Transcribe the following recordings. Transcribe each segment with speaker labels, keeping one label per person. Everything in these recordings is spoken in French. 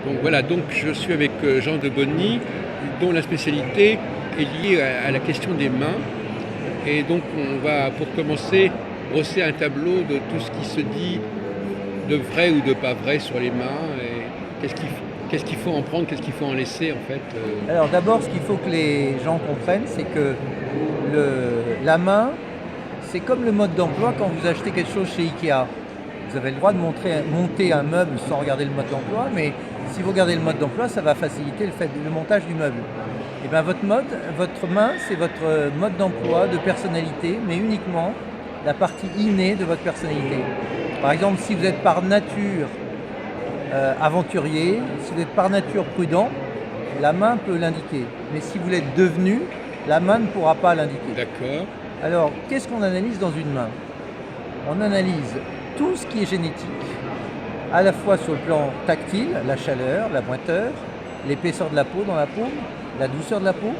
Speaker 1: Donc voilà, donc je suis avec Jean de Bonny, dont la spécialité est liée à la question des mains. Et donc on va, pour commencer, brosser un tableau de tout ce qui se dit de vrai ou de pas vrai sur les mains. Et qu'est-ce qu'il faut en prendre, qu'est-ce qu'il faut en laisser en fait.
Speaker 2: Alors d'abord, ce qu'il faut que les gens comprennent, c'est que la main, c'est comme le mode d'emploi quand vous achetez quelque chose chez Ikea. Vous avez le droit de monter un meuble sans regarder le mode d'emploi, mais si vous regardez le mode d'emploi, ça va faciliter le montage du meuble. Et bien votre main, c'est votre mode d'emploi, de personnalité, mais uniquement la partie innée de votre personnalité. Par exemple, si vous êtes par nature aventurier, si vous êtes par nature prudent, la main peut l'indiquer. Mais si vous l'êtes devenu, la main ne pourra pas l'indiquer.
Speaker 1: D'accord.
Speaker 2: Alors, qu'est-ce qu'on analyse dans une main? On analyse tout ce qui est génétique, à la fois sur le plan tactile, la chaleur, la moiteur, l'épaisseur de la peau dans la paume, la douceur de la peau,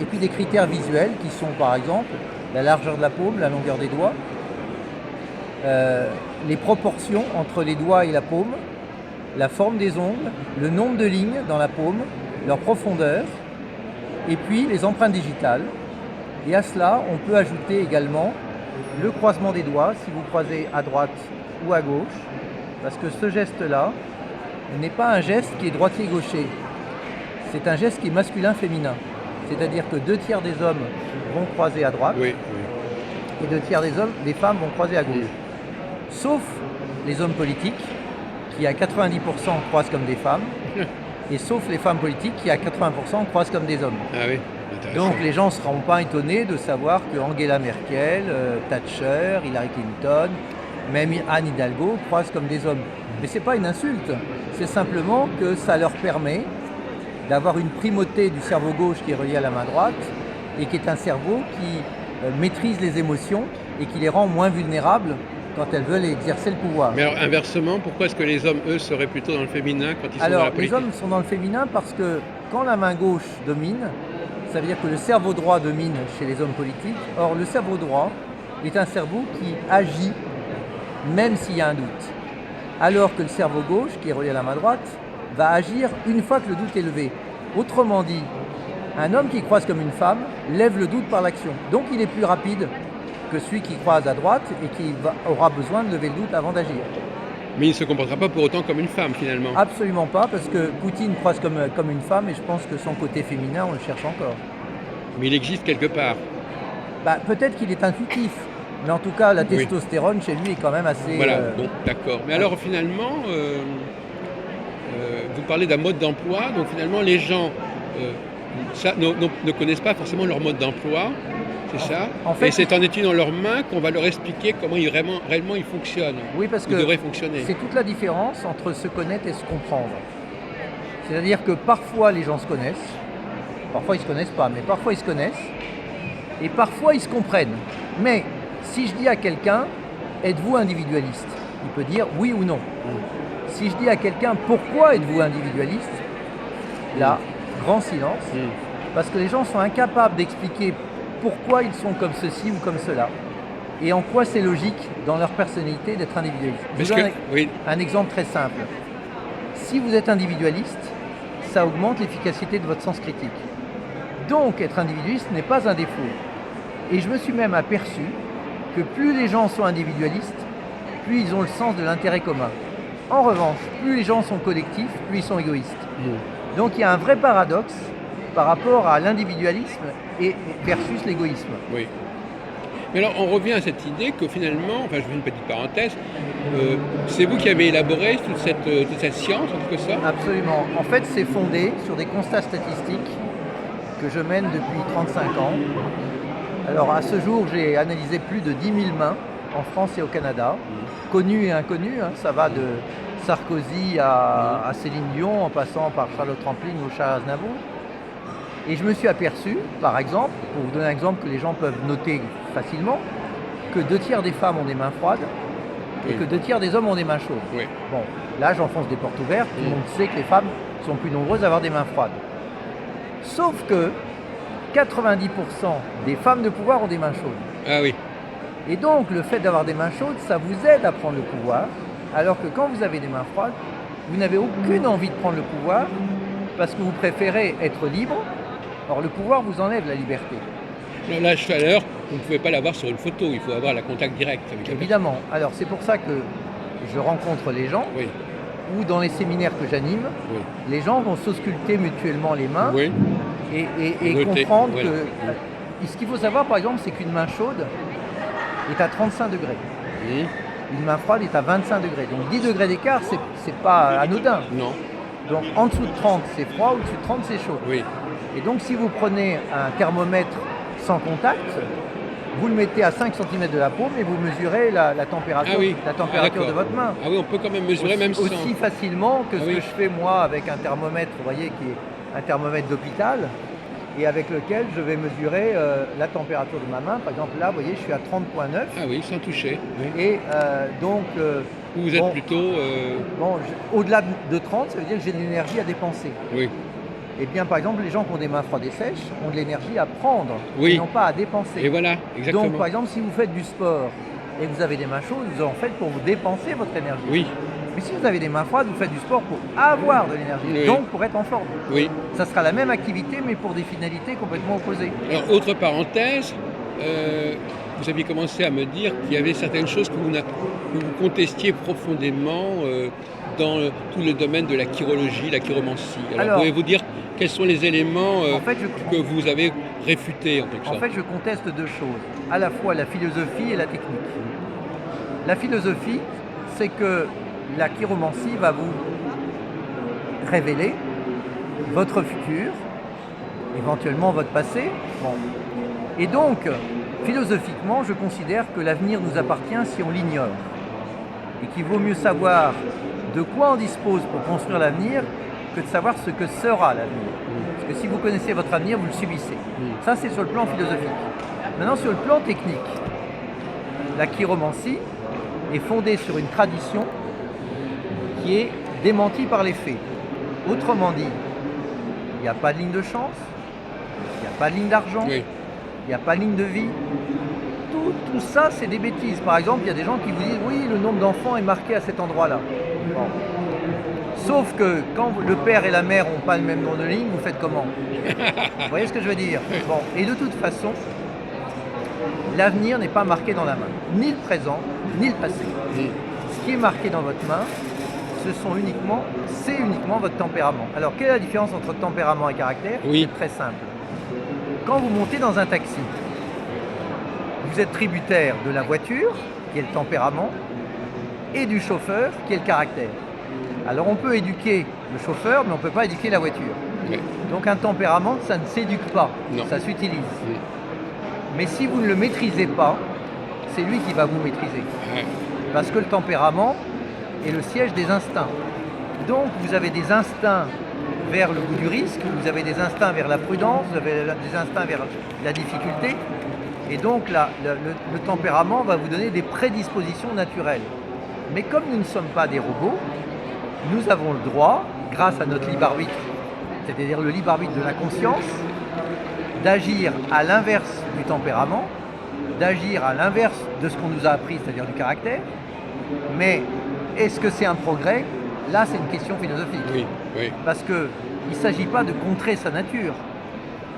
Speaker 2: et puis des critères visuels qui sont par exemple la largeur de la paume, la longueur des doigts, les proportions entre les doigts et la paume, la forme des ongles, le nombre de lignes dans la paume, leur profondeur, et puis les empreintes digitales. Et à cela, on peut ajouter également le croisement des doigts, si vous croisez à droite ou à gauche, parce que ce geste-là n'est pas un geste qui est droitier-gaucher, c'est un geste qui est masculin-féminin. C'est-à-dire que 2 tiers des hommes vont croiser à droite,
Speaker 1: Oui,
Speaker 2: et 2 tiers des femmes vont croiser à gauche. Sauf les hommes politiques, qui à 90% croisent comme des femmes, et sauf les femmes politiques qui à 80% croisent comme des hommes.
Speaker 1: Ah oui, intéressant.
Speaker 2: Donc les gens ne seront pas étonnés de savoir que Angela Merkel, Thatcher, Hillary Clinton, même Anne Hidalgo croisent comme des hommes. Mais ce n'est pas une insulte, c'est simplement que ça leur permet d'avoir une primauté du cerveau gauche qui est relié à la main droite et qui est un cerveau qui maîtrise les émotions et qui les rend moins vulnérables quand elles veulent exercer le pouvoir.
Speaker 1: Mais alors inversement, pourquoi est-ce que les hommes, eux, seraient plutôt dans le féminin quand ils sont dans
Speaker 2: Alors,
Speaker 1: la
Speaker 2: les
Speaker 1: politique?
Speaker 2: hommes sont dans le féminin parce que quand la main gauche domine, ça veut dire que le cerveau droit domine chez les hommes politiques. Or, le cerveau droit est un cerveau qui agit même s'il y a un doute. Alors que le cerveau gauche, qui est relié à la main droite, va agir une fois que le doute est levé. Autrement dit, un homme qui croise comme une femme lève le doute par l'action. Donc il est plus rapide que celui qui croise à droite et qui aura besoin de lever le doute avant d'agir.
Speaker 1: Mais il ne se comportera pas pour autant comme une femme finalement.
Speaker 2: Absolument pas, parce que Poutine croise comme une femme et je pense que son côté féminin, on le cherche encore.
Speaker 1: Mais il existe quelque part.
Speaker 2: Peut-être qu'il est intuitif, mais en tout cas, la
Speaker 1: Oui.
Speaker 2: testostérone chez lui est quand même assez...
Speaker 1: Voilà, bon, d'accord. Mais alors finalement, vous parlez d'un mode d'emploi, donc finalement les gens ne connaissent pas forcément leur mode d'emploi, c'est ça?
Speaker 2: En fait,
Speaker 1: et c'est en étudiant leurs mains qu'on va leur expliquer comment réellement ils fonctionnent.
Speaker 2: oui, parce que
Speaker 1: Ils devraient fonctionner.
Speaker 2: c'est toute la différence entre se connaître et se comprendre. C'est-à-dire que parfois les gens se connaissent, parfois ils ne se connaissent pas, mais parfois ils se connaissent, et parfois ils se comprennent. Mais si je dis à quelqu'un, êtes-vous individualiste? Il peut dire oui ou non. Si je dis à quelqu'un, pourquoi êtes-vous individualiste? Là, grand silence, parce que les gens sont incapables d'expliquer pourquoi ils sont comme ceci ou comme cela, et en quoi c'est logique dans leur personnalité d'être individualiste. Je vous donne
Speaker 1: Oui,
Speaker 2: un exemple très simple. Si vous êtes individualiste, ça augmente l'efficacité de votre sens critique. Donc être individualiste n'est pas un défaut. Et je me suis même aperçu que plus les gens sont individualistes, plus ils ont le sens de l'intérêt commun. En revanche, plus les gens sont collectifs, plus ils sont égoïstes. Donc il y a un vrai paradoxe par rapport à l'individualisme et versus l'égoïsme.
Speaker 1: oui. Mais alors on revient à cette idée que finalement, enfin je fais une petite parenthèse, c'est vous qui avez élaboré toute cette science en quelque sorte?
Speaker 2: Absolument. En fait, c'est fondé sur des constats statistiques que je mène depuis 35 ans. Alors à ce jour, j'ai analysé plus de 10 000 mains en France et au Canada, connues et inconnues, hein, ça va de Sarkozy à Céline Dion en passant par Charlotte Rampling ou Charles Aznavour. Et je me suis aperçu, par exemple, pour vous donner un exemple que les gens peuvent noter facilement, que 2 tiers des femmes ont des mains froides et que 2 tiers des hommes ont des mains chaudes.
Speaker 1: Oui.
Speaker 2: Bon, là j'enfonce des portes ouvertes, tout le monde sait que les femmes sont plus nombreuses à avoir des mains froides. Sauf que 90% des femmes de pouvoir ont des mains chaudes.
Speaker 1: Ah oui.
Speaker 2: Et donc le fait d'avoir des mains chaudes, ça vous aide à prendre le pouvoir, alors que quand vous avez des mains froides, vous n'avez aucune envie de prendre le pouvoir parce que vous préférez être libre. Or, le pouvoir vous enlève la liberté.
Speaker 1: Alors là, tout à l'heure, vous ne pouvez pas l'avoir sur une photo, il faut avoir la contact direct avec la
Speaker 2: Évidemment. Alors, c'est pour ça que je rencontre les gens,
Speaker 1: personne.
Speaker 2: ou dans les séminaires que j'anime,
Speaker 1: Oui,
Speaker 2: les gens vont s'ausculter mutuellement les mains
Speaker 1: oui,
Speaker 2: et
Speaker 1: Noter,
Speaker 2: comprendre
Speaker 1: voilà.
Speaker 2: que... Ce qu'il faut savoir, par exemple, c'est qu'une main chaude est à 35 degrés.
Speaker 1: oui.
Speaker 2: Une main froide est à 25 degrés. Donc 10 degrés d'écart, c'est pas anodin.
Speaker 1: Non,
Speaker 2: Donc en dessous de 30, c'est froid, au-dessus de 30, c'est chaud.
Speaker 1: oui,
Speaker 2: Et donc si vous prenez un thermomètre sans contact, vous le mettez à 5 cm de la paume et vous mesurez la température,
Speaker 1: Ah oui.
Speaker 2: la température
Speaker 1: d'accord.
Speaker 2: de votre main.
Speaker 1: Ah oui, on peut quand même mesurer même sans.
Speaker 2: Aussi facilement que
Speaker 1: Ah
Speaker 2: ce
Speaker 1: oui.
Speaker 2: que je fais moi avec un thermomètre, vous voyez, qui est un thermomètre d'hôpital, et avec lequel je vais mesurer la température de ma main. Par exemple, là, vous voyez, je suis à 30,9.
Speaker 1: Ah oui, sans toucher.
Speaker 2: Et donc,
Speaker 1: Vous êtes
Speaker 2: bon,
Speaker 1: plutôt.
Speaker 2: au-delà de 30, ça veut dire que j'ai de l'énergie à dépenser.
Speaker 1: Oui,
Speaker 2: Et bien, par exemple, les gens qui ont des mains froides et sèches ont de l'énergie à prendre,
Speaker 1: Oui.
Speaker 2: et non pas à dépenser.
Speaker 1: et voilà, exactement.
Speaker 2: Donc, par exemple, si vous faites du sport et que vous avez des mains chaudes, vous en faites pour vous dépenser votre énergie.
Speaker 1: Oui,
Speaker 2: Mais si vous avez des mains froides, vous faites du sport pour avoir de l'énergie,
Speaker 1: Oui.
Speaker 2: donc pour être en forme.
Speaker 1: oui.
Speaker 2: Ça sera la même activité, mais pour des finalités complètement opposées.
Speaker 1: Alors, autre parenthèse, vous aviez commencé à me dire qu'il y avait certaines choses que vous contestiez profondément dans tout le domaine de la chirologie, la chiromancie. Alors, pouvez-vous dire quels sont les éléments
Speaker 2: En fait,
Speaker 1: que vous avez réfutés en quelque
Speaker 2: En
Speaker 1: sorte?
Speaker 2: fait, je conteste deux choses, à la fois la philosophie et la technique. La philosophie, c'est que la chiromancie va vous révéler votre futur, éventuellement votre passé. Bon. Et donc, philosophiquement, je considère que l'avenir nous appartient si on l'ignore. Et qu'il vaut mieux savoir de quoi on dispose pour construire l'avenir que de savoir ce que sera l'avenir. Parce que si vous connaissez votre avenir, vous le subissez. Ça, c'est sur le plan philosophique. Maintenant, sur le plan technique, la chiromancie est fondée sur une tradition qui est démentie par les faits. Autrement dit, il n'y a pas de ligne de chance, il n'y a pas de ligne d'argent,
Speaker 1: Oui,
Speaker 2: il n'y a pas de ligne de vie. Tout ça, c'est des bêtises. Par exemple, il y a des gens qui vous disent « oui, le nombre d'enfants est marqué à cet endroit-là ». Bon. Sauf que quand le père et la mère n'ont pas le même nom de ligne, vous faites comment? Vous voyez ce que je veux dire? Bon. Et de toute façon, l'avenir n'est pas marqué dans la main, ni le présent, ni le passé.
Speaker 1: oui,
Speaker 2: Ce qui est marqué dans votre main, c'est uniquement votre tempérament. Alors, quelle est la différence entre tempérament et caractère?
Speaker 1: Oui.
Speaker 2: C'est très simple. Quand vous montez dans un taxi, vous êtes tributaire de la voiture, qui est le tempérament, et du chauffeur, qui est le caractère. Alors, on peut éduquer le chauffeur, mais on ne peut pas éduquer la voiture.
Speaker 1: oui.
Speaker 2: Donc, un tempérament, ça ne s'éduque pas,
Speaker 1: Non.
Speaker 2: ça s'utilise.
Speaker 1: Oui.
Speaker 2: Mais si vous ne le maîtrisez pas, c'est lui qui va vous maîtriser.
Speaker 1: Ouais.
Speaker 2: Parce que le tempérament est le siège des instincts. Donc vous avez des instincts vers le goût du risque, vous avez des instincts vers la prudence, vous avez des instincts vers la difficulté. Et donc le tempérament va vous donner des prédispositions naturelles. Mais comme nous ne sommes pas des robots, nous avons le droit, grâce à notre libre arbitre, c'est-à-dire le libre arbitre de la conscience, d'agir à l'inverse du tempérament, d'agir à l'inverse de ce qu'on nous a appris, c'est-à-dire du caractère. Mais est-ce que c'est un progrès? Là, c'est une question philosophique.
Speaker 1: Oui, oui.
Speaker 2: Parce qu'il ne s'agit pas de contrer sa nature.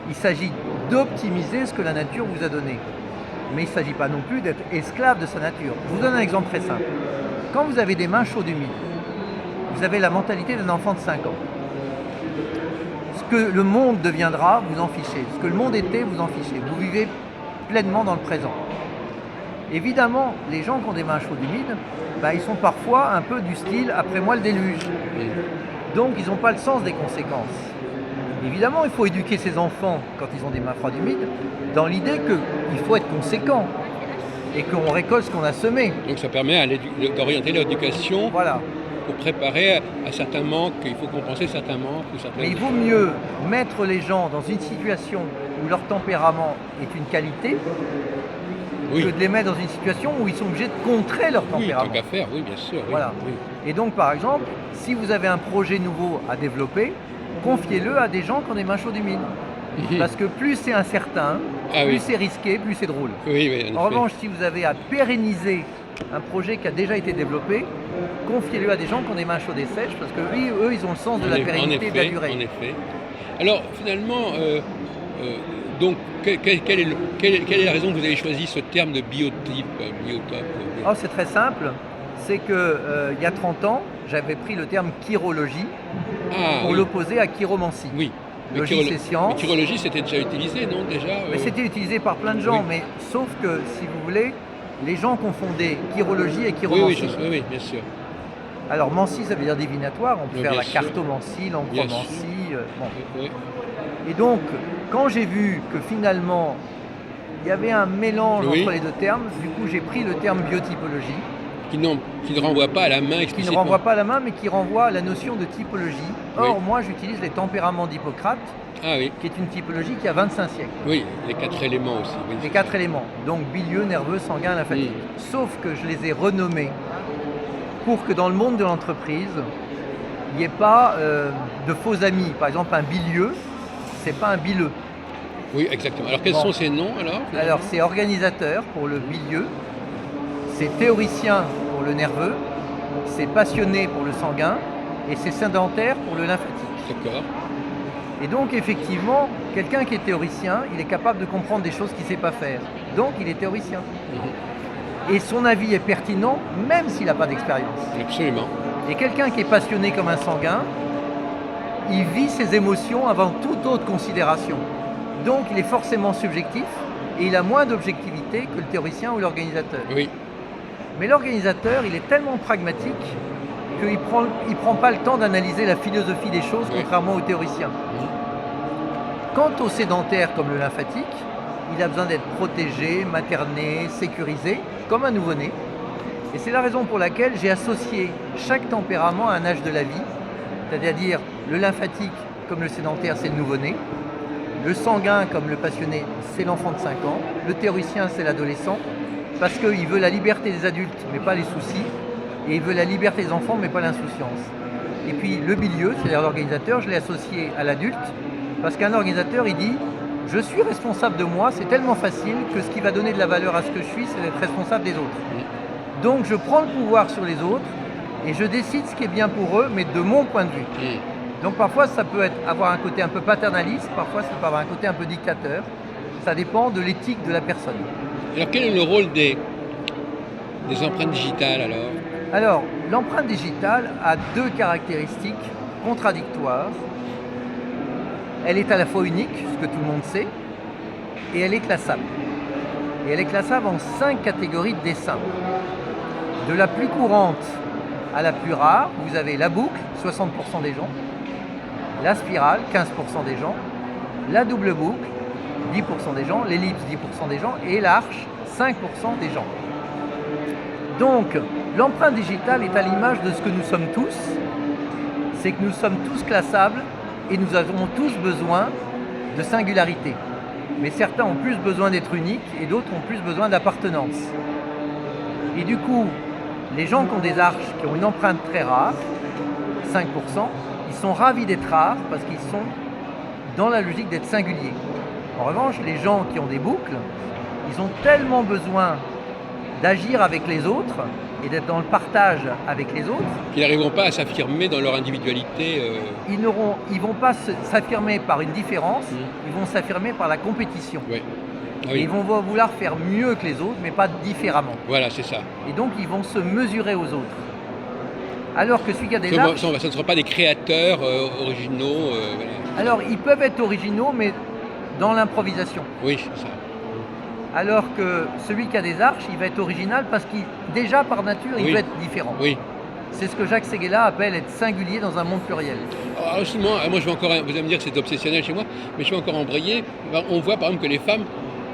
Speaker 2: Il s'agit d'optimiser ce que la nature vous a donné. Mais il ne s'agit pas non plus d'être esclave de sa nature. Je vous donne un exemple très simple. Quand vous avez des mains chaudes humides, vous avez la mentalité d'un enfant de 5 ans. Ce que le monde deviendra, vous en fichez. Ce que le monde était, vous en fichez. Vous vivez pleinement dans le présent. Évidemment, les gens qui ont des mains chaudes humides, ils sont parfois un peu du style « après moi le déluge ». Donc ils n'ont pas le sens des conséquences. Évidemment, il faut éduquer ses enfants quand ils ont des mains froides humides dans l'idée qu'il faut être conséquent et qu'on récolte ce qu'on a semé.
Speaker 1: Donc ça permet d'orienter l'éducation
Speaker 2: Voilà.
Speaker 1: pour préparer à certains manques, il faut compenser certains manques ou certaines...
Speaker 2: Mais il vaut mieux mettre les gens dans une situation où leur tempérament est une qualité
Speaker 1: Oui.
Speaker 2: que de les mettre dans une situation où ils sont obligés de contrer leur
Speaker 1: Oui,
Speaker 2: tempérament.
Speaker 1: tant qu'à faire, oui, bien sûr. Oui,
Speaker 2: Voilà.
Speaker 1: oui.
Speaker 2: Et donc, par exemple, si vous avez un projet nouveau à développer, confiez-le à des gens qui ont des mains chaudes humides. Parce que plus c'est incertain,
Speaker 1: Ah
Speaker 2: plus
Speaker 1: oui.
Speaker 2: c'est risqué, plus c'est drôle.
Speaker 1: Oui, oui,
Speaker 2: En revanche, si vous avez à pérenniser un projet qui a déjà été développé, confiez-le à des gens qui ont des mains chaudes et sèches, parce que eux, ils ont le sens de la pérennité et de la durée.
Speaker 1: En effet. Alors finalement, donc quelle est la raison que vous avez choisi ce terme de biotope?
Speaker 2: Oh, c'est très simple. C'est que il y a 30 ans, j'avais pris le terme chirologie pour
Speaker 1: Oui.
Speaker 2: l'opposer à chiromancie.
Speaker 1: Oui.
Speaker 2: Logie, c'est science.
Speaker 1: Mais chirologie, c'était déjà utilisé, non, déjà
Speaker 2: Mais c'était utilisé par plein de gens,
Speaker 1: Oui.
Speaker 2: mais sauf que, si vous voulez, les gens confondaient chirologie et chiromancie.
Speaker 1: Oui, bien sûr.
Speaker 2: Alors, mancie, ça veut dire divinatoire. On peut faire
Speaker 1: bien
Speaker 2: la
Speaker 1: sûr.
Speaker 2: cartomancie, l'anchromancie. Bon.
Speaker 1: Oui.
Speaker 2: Et donc, quand j'ai vu que finalement, il y avait un mélange
Speaker 1: Oui.
Speaker 2: entre les deux termes, du coup, j'ai pris le terme biotypologie,
Speaker 1: Qui ne renvoie pas à la main
Speaker 2: qui
Speaker 1: explicitement.
Speaker 2: ne renvoie pas à la main, mais qui renvoie à la notion de typologie. Or,
Speaker 1: Oui.
Speaker 2: moi, j'utilise les tempéraments d'Hippocrate,
Speaker 1: Ah oui,
Speaker 2: qui est une typologie qui a 25 siècles.
Speaker 1: oui, les 4 éléments aussi. Oui,
Speaker 2: Les 4 éléments, donc bilieux, nerveux, sanguin, lymphatique. Sauf que je les ai renommés pour que dans le monde de l'entreprise, il n'y ait pas de faux amis. Par exemple, un bilieux, c'est pas un bileux.
Speaker 1: Oui, exactement. Alors quels
Speaker 2: Bon.
Speaker 1: sont ces noms alors finalement
Speaker 2: Alors, c'est organisateur pour le bilieux, c'est théoricien pour le nerveux, c'est passionné pour le sanguin et c'est sédentaire pour le lymphatique.
Speaker 1: D'accord.
Speaker 2: Et donc, effectivement, quelqu'un qui est théoricien, il est capable de comprendre des choses qu'il ne sait pas faire. Donc, il est théoricien. Et son avis est pertinent, même s'il n'a pas d'expérience.
Speaker 1: Absolument.
Speaker 2: Et quelqu'un qui est passionné comme un sanguin, il vit ses émotions avant toute autre considération. Donc, il est forcément subjectif et il a moins d'objectivité que le théoricien ou l'organisateur.
Speaker 1: Oui.
Speaker 2: Mais l'organisateur, il est tellement pragmatique qu'il prend pas le temps d'analyser la philosophie des choses,
Speaker 1: Oui.
Speaker 2: contrairement au théoricien. Quant au sédentaire comme le lymphatique, il a besoin d'être protégé, materné, sécurisé, comme un nouveau-né. Et c'est la raison pour laquelle j'ai associé chaque tempérament à un âge de la vie, c'est-à-dire le lymphatique comme le sédentaire, c'est le nouveau-né, le sanguin comme le passionné, c'est l'enfant de 5 ans, le théoricien, c'est l'adolescent, parce qu'il veut la liberté des adultes, mais pas les soucis, et il veut la liberté des enfants, mais pas l'insouciance. Et puis le bilieux, c'est-à-dire l'organisateur, je l'ai associé à l'adulte, parce qu'un organisateur, il dit « je suis responsable de moi, c'est tellement facile que ce qui va donner de la valeur à ce que je suis, c'est d'être responsable des autres. Donc je prends le pouvoir sur les autres, et je décide ce qui est bien pour eux, mais de mon point de vue. Donc parfois, ça peut avoir un côté un peu paternaliste, parfois ça peut avoir un côté un peu dictateur. Ça dépend de l'éthique de la personne.
Speaker 1: Alors quel est le rôle des empreintes digitales alors?
Speaker 2: Alors, l'empreinte digitale a deux caractéristiques contradictoires. Elle est à la fois unique, ce que tout le monde sait, et elle est classable. Et elle est classable en 5 catégories de dessins. De la plus courante à la plus rare, vous avez la boucle, 60% des gens, la spirale, 15% des gens, la double boucle, 10% des gens, l'ellipse, 10% des gens, et l'arche, 5% des gens. Donc, l'empreinte digitale est à l'image de ce que nous sommes tous, c'est que nous sommes tous classables et nous avons tous besoin de singularité. Mais certains ont plus besoin d'être uniques et d'autres ont plus besoin d'appartenance. Et du coup, les gens qui ont des arches, qui ont une empreinte très rare, 5%, ils sont ravis d'être rares parce qu'ils sont dans la logique d'être singuliers. En revanche, les gens qui ont des boucles, ils ont tellement besoin d'agir avec les autres et d'être dans le partage avec les autres.
Speaker 1: Qu'ils n'arriveront pas à s'affirmer dans leur individualité.
Speaker 2: Ils ne vont pas s'affirmer par une différence, ils vont s'affirmer par la compétition.
Speaker 1: Oui. Ah
Speaker 2: Et
Speaker 1: oui.
Speaker 2: ils vont vouloir faire mieux que les autres, mais pas différemment.
Speaker 1: Voilà, c'est ça.
Speaker 2: Et donc, ils vont se mesurer aux autres. Alors que celui qui a des arches...
Speaker 1: Ce ne seront pas des créateurs originaux. Voilà.
Speaker 2: Alors, ils peuvent être originaux, mais dans l'improvisation.
Speaker 1: Oui, c'est ça.
Speaker 2: Alors que celui qui a des arches, il va être original parce qu'il, déjà par nature, il
Speaker 1: Oui.
Speaker 2: veut être différent.
Speaker 1: Oui.
Speaker 2: C'est ce que Jacques Séguéla appelle être singulier dans un monde pluriel.
Speaker 1: Alors justement, moi je vais encore, vous allez me dire que c'est obsessionnel chez moi, mais je vais encore embrayer. On voit par exemple que les femmes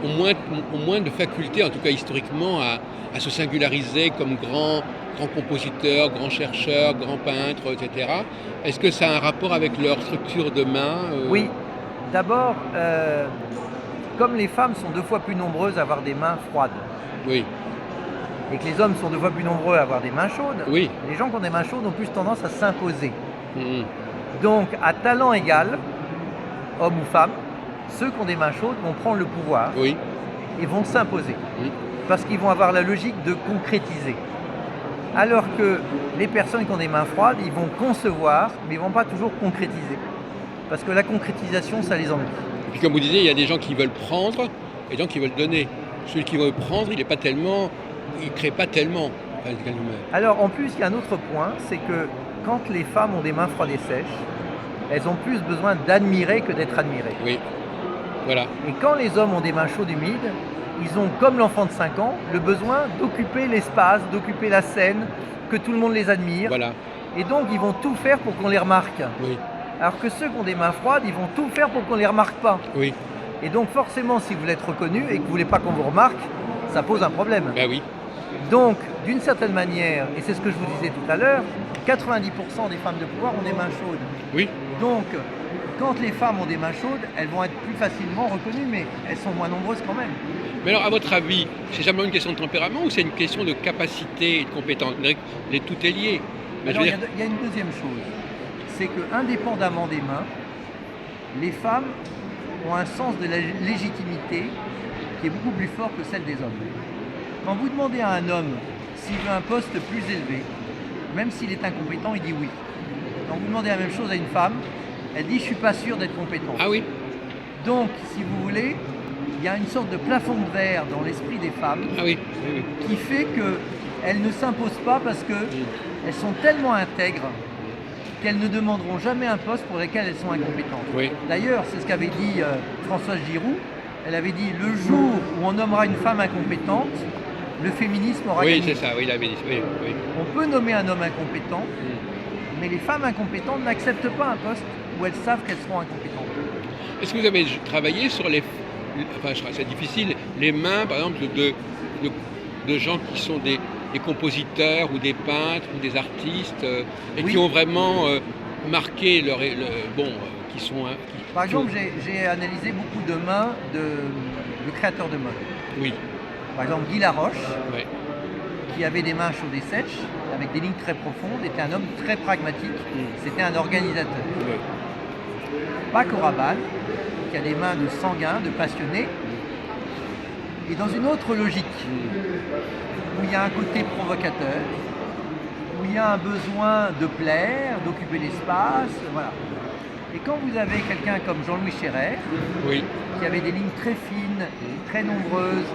Speaker 1: ont moins de facultés, en tout cas historiquement, à se singulariser comme grands compositeurs, grands chercheurs, grands peintres, etc. Est-ce que ça a un rapport avec leur structure de main
Speaker 2: Oui. D'abord, comme les femmes sont 2 fois plus nombreuses à avoir des mains froides,
Speaker 1: Oui.
Speaker 2: et que les hommes sont 2 fois plus nombreux à avoir des mains chaudes,
Speaker 1: Oui.
Speaker 2: les gens qui ont des mains chaudes ont plus tendance à s'imposer.
Speaker 1: Mhm.
Speaker 2: Donc, à talent égal, hommes ou femmes, ceux qui ont des mains chaudes vont prendre le pouvoir
Speaker 1: Oui.
Speaker 2: et vont s'imposer.
Speaker 1: Mhm.
Speaker 2: Parce qu'ils vont avoir la logique de concrétiser. Alors que les personnes qui ont des mains froides, ils vont concevoir, mais ils ne vont pas toujours concrétiser. Parce que la concrétisation, ça les ennuie.
Speaker 1: Et puis comme vous disiez, il y a des gens qui veulent prendre et des gens qui veulent donner. Celui qui veut prendre, il ne crée pas tellement. Enfin,
Speaker 2: Alors en plus, il y a un autre point, c'est que quand les femmes ont des mains froides et sèches, elles ont plus besoin d'admirer que d'être admirées.
Speaker 1: Oui, voilà.
Speaker 2: Et quand les hommes ont des mains chaudes humides, ils ont, comme l'enfant de 5 ans, le besoin d'occuper l'espace, d'occuper la scène, que tout le monde les admire.
Speaker 1: Voilà.
Speaker 2: Et donc, ils vont tout faire pour qu'on les remarque.
Speaker 1: Oui,
Speaker 2: Alors que ceux qui ont des mains froides, ils vont tout faire pour qu'on les remarque pas.
Speaker 1: oui,
Speaker 2: Et donc, forcément, si vous voulez être reconnu et que vous ne voulez pas qu'on vous remarque, ça pose un problème.
Speaker 1: ben oui.
Speaker 2: Donc, d'une certaine manière, et c'est ce que je vous disais tout à l'heure, 90% des femmes de pouvoir ont des mains chaudes.
Speaker 1: Oui.
Speaker 2: Donc, quand les femmes ont des mains chaudes, elles vont être plus facilement reconnues, mais elles sont moins nombreuses quand même.
Speaker 1: Mais alors, à votre avis, c'est simplement une question de tempérament ou c'est une question de capacité et de compétence? Tout est lié. Mais
Speaker 2: Alors, il y a une deuxième chose, c'est que indépendamment des mains, les femmes ont un sens de la légitimité qui est beaucoup plus fort que celle des hommes. Quand vous demandez à un homme s'il veut un poste plus élevé, même s'il est incompétent, il dit oui. Quand vous demandez la même chose à une femme, elle dit « je suis pas sûre d'être compétente ».
Speaker 1: Ah oui.
Speaker 2: Donc, si vous voulez, il y a une sorte de plafond de verre dans l'esprit des femmes
Speaker 1: Ah oui. Oui, oui.
Speaker 2: qui fait qu'elles ne s'imposent pas parce qu'elles sont tellement intègres qu'elles ne demanderont jamais un poste pour lequel elles sont incompétentes.
Speaker 1: Oui.
Speaker 2: D'ailleurs, c'est ce qu'avait dit Françoise Giroud. Elle avait dit « le jour où on nommera une femme incompétente, le féminisme aura
Speaker 1: Oui,
Speaker 2: gagné ».
Speaker 1: c'est ça, oui, il avait dit. Oui, oui.
Speaker 2: On peut nommer un homme incompétent, mais les femmes incompétentes n'acceptent pas un poste où elles savent qu'elles seront incompétentes.
Speaker 1: Est-ce que vous avez travaillé sur enfin, c'est difficile, les mains, par exemple, de gens qui sont des compositeurs ou des peintres ou des artistes et
Speaker 2: Oui.
Speaker 1: qui ont vraiment marqué qui sont...
Speaker 2: Par exemple, j'ai analysé beaucoup de mains de créateurs de mode.
Speaker 1: Oui,
Speaker 2: Par exemple, Guy Laroche,
Speaker 1: ouais,
Speaker 2: qui avait des mains chaudes et sèches, avec des lignes très profondes, était un homme très pragmatique. C'était un organisateur.
Speaker 1: oui,
Speaker 2: Paco Rabanne, qui a des mains de sanguin, de passionné, et dans une autre logique, où il y a un côté provocateur, où il y a un besoin de plaire, d'occuper l'espace, voilà. Et quand vous avez quelqu'un comme Jean-Louis Scherrer,
Speaker 1: oui,
Speaker 2: qui avait des lignes très fines, très nombreuses,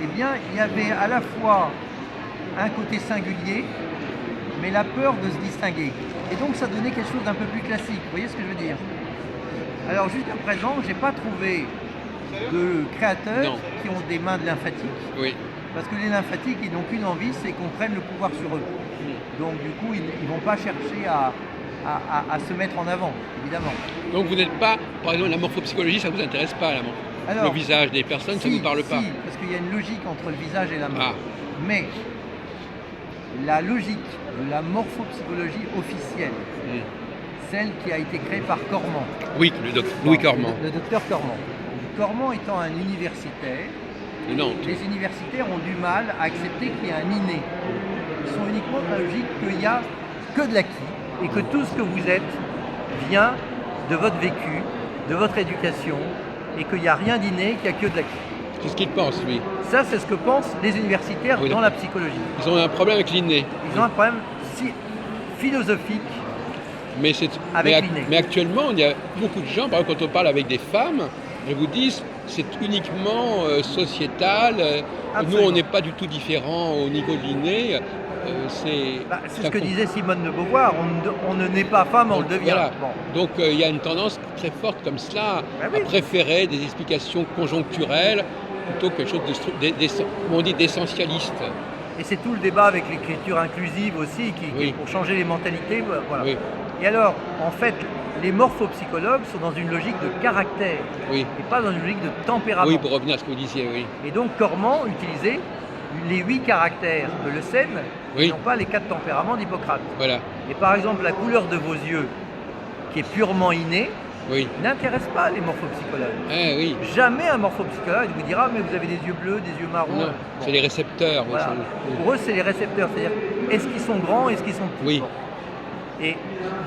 Speaker 2: eh bien, il y avait à la fois un côté singulier, mais la peur de se distinguer. Et donc, ça donnait quelque chose d'un peu plus classique. Vous voyez ce que je veux dire? Alors, jusqu'à présent, je n'ai pas trouvé de créateurs qui ont des mains de lymphatiques.
Speaker 1: oui.
Speaker 2: Parce que les lymphatiques, ils n'ont qu'une envie, c'est qu'on prenne le pouvoir sur eux. Donc, du coup, ils ne vont pas chercher à se mettre en avant, évidemment.
Speaker 1: Donc vous n'êtes pas, par exemple, la morphopsychologie, ça ne vous intéresse pas,
Speaker 2: Alors,
Speaker 1: le visage des personnes, ça ne vous parle pas.
Speaker 2: Si, parce qu'il y a une logique entre le visage et la main.
Speaker 1: Ah,
Speaker 2: Mais la logique de la morphopsychologie officielle, celle qui a été créée par Cormand.
Speaker 1: oui, Louis Cormand,
Speaker 2: Le docteur Cormand. Cormand étant un universitaire,
Speaker 1: de Nantes.
Speaker 2: les universitaires ont du mal à accepter qu'il y a un inné. Ils sont uniquement dans la logique qu'il n'y a que de l'acquis et que tout ce que vous êtes vient de votre vécu, de votre éducation et qu'il n'y a rien d'inné, qu'il n'y a que de l'acquis.
Speaker 1: C'est ce qu'il pense, lui.
Speaker 2: Ça, c'est ce que pensent les universitaires
Speaker 1: Oui,
Speaker 2: dans la psychologie.
Speaker 1: Ils ont un problème avec l'inné.
Speaker 2: Ils ont un problème philosophique. Avec l'inné.
Speaker 1: Mais actuellement, il y a beaucoup de gens, par exemple, quand on parle avec des femmes, elles vous disent c'est uniquement sociétal. Nous, on n'est pas du tout différents au niveau de l'inné.
Speaker 2: C'est ce que disait Simone de Beauvoir, on ne naît pas femme, on le devient.
Speaker 1: Voilà.
Speaker 2: Bon.
Speaker 1: Donc il y a une tendance très forte comme cela
Speaker 2: Oui.
Speaker 1: à préférer des explications conjoncturelles plutôt que quelque chose d'essentialiste.
Speaker 2: Et c'est tout le débat avec l'écriture inclusive aussi, qui est pour changer les mentalités. Voilà.
Speaker 1: Oui.
Speaker 2: Et alors, en fait, les morphopsychologues sont dans une logique de caractère,
Speaker 1: Oui.
Speaker 2: et pas dans une logique de tempérament.
Speaker 1: Oui, pour revenir à ce que vous disiez, oui.
Speaker 2: Et donc Cormand utilisait les 8 caractères de Le Seine,
Speaker 1: Oui.
Speaker 2: et non pas les 4 tempéraments d'Hippocrate.
Speaker 1: Voilà.
Speaker 2: Et par exemple, la couleur de vos yeux, qui est purement innée,
Speaker 1: Oui.
Speaker 2: n'intéresse pas les morphopsychologues.
Speaker 1: Ah, oui.
Speaker 2: Jamais un morphopsychologue vous dira mais vous avez des yeux bleus, des yeux marrons.
Speaker 1: Non,
Speaker 2: Bon.
Speaker 1: c'est les récepteurs.
Speaker 2: Voilà.
Speaker 1: Oui.
Speaker 2: Pour eux, c'est les récepteurs, c'est-à-dire est-ce qu'ils sont grands, est-ce qu'ils sont petits.
Speaker 1: Oui.
Speaker 2: Bon. Et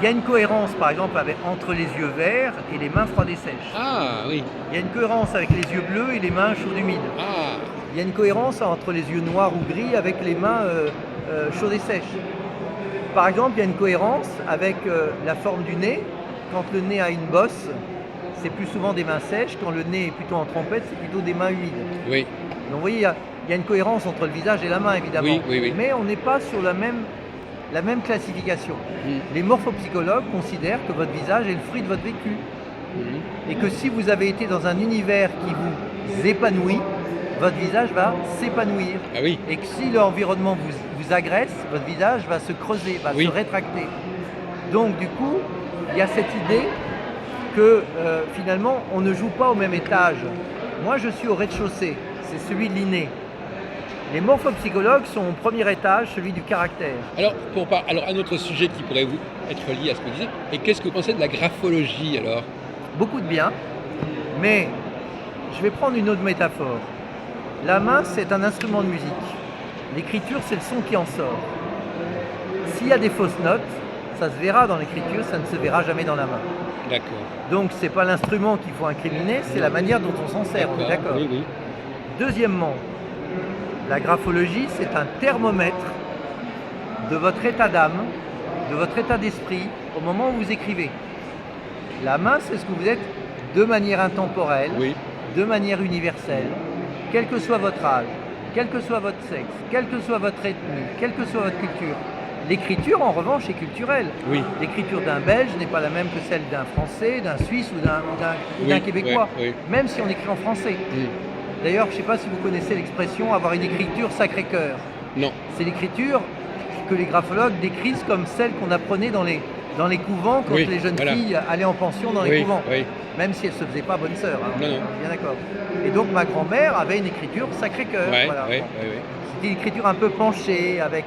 Speaker 2: il y a une cohérence, par exemple, entre les yeux verts et les mains froides et sèches.
Speaker 1: Ah, oui.
Speaker 2: Il y a une cohérence avec les yeux bleus et les mains chaudes humides.
Speaker 1: Ah,
Speaker 2: Il y a une cohérence entre les yeux noirs ou gris avec les mains chaude et sèche. Par exemple, il y a une cohérence avec la forme du nez. Quand le nez a une bosse, c'est plus souvent des mains sèches. Quand le nez est plutôt en trompette, c'est plutôt des mains humides.
Speaker 1: Oui,
Speaker 2: Donc vous voyez, il y a une cohérence entre le visage et la main, évidemment.
Speaker 1: oui, oui, oui.
Speaker 2: Mais on n'est pas sur la même classification.
Speaker 1: Mm.
Speaker 2: Les morphopsychologues considèrent que votre visage est le fruit de votre vécu.
Speaker 1: Mhm.
Speaker 2: Et que si vous avez été dans un univers qui vous épanouit, votre visage va s'épanouir.
Speaker 1: Ah oui,
Speaker 2: Et que si l'environnement vous agresse, votre visage va se creuser, va
Speaker 1: Oui.
Speaker 2: se rétracter. Donc du coup, il y a cette idée que finalement, on ne joue pas au même étage. Moi, je suis au rez-de-chaussée, c'est celui de l'inné. Les morphopsychologues sont au premier étage, celui du caractère.
Speaker 1: alors, alors un autre sujet qui pourrait être lié à ce que vous disiez, et qu'est-ce que vous pensez de la graphologie alors?
Speaker 2: Beaucoup de bien, mais je vais prendre une autre métaphore. La main, c'est un instrument de musique. L'écriture, c'est le son qui en sort. S'il y a des fausses notes, ça se verra dans l'écriture, ça ne se verra jamais dans la main.
Speaker 1: D'accord.
Speaker 2: Donc, c'est pas l'instrument qu'il faut incriminer, c'est la manière dont on s'en sert, on est d'accord.
Speaker 1: Oui, oui.
Speaker 2: Deuxièmement, la graphologie, c'est un thermomètre de votre état d'âme, de votre état d'esprit au moment où vous écrivez. La main, c'est ce que vous êtes de manière intemporelle,
Speaker 1: Oui.
Speaker 2: de manière universelle, quel que soit votre âge, quel que soit votre sexe, quelle que soit votre ethnie, quelle que soit votre culture. L'écriture, en revanche, est culturelle.
Speaker 1: Oui.
Speaker 2: L'écriture d'un Belge n'est pas la même que celle d'un Français, d'un Suisse ou d'un
Speaker 1: Oui,
Speaker 2: Québécois,
Speaker 1: ouais, oui.
Speaker 2: même si on écrit en français.
Speaker 1: Mm.
Speaker 2: D'ailleurs, je ne sais pas si vous connaissez l'expression avoir une écriture Sacré-Cœur.
Speaker 1: Non.
Speaker 2: C'est l'écriture que les graphologues décrivent comme celle qu'on apprenait dans les couvents quand
Speaker 1: Oui,
Speaker 2: les jeunes
Speaker 1: voilà.
Speaker 2: filles allaient en pension dans les
Speaker 1: Oui,
Speaker 2: couvents.
Speaker 1: oui.
Speaker 2: Même si elle ne se faisait pas bonne sœur. Hein.
Speaker 1: Non, non.
Speaker 2: Bien d'accord. Et donc ma grand-mère avait une écriture Sacré-Cœur.
Speaker 1: Ouais,
Speaker 2: Voilà.
Speaker 1: ouais,
Speaker 2: Bon.
Speaker 1: ouais, ouais.
Speaker 2: C'était une écriture un peu penchée avec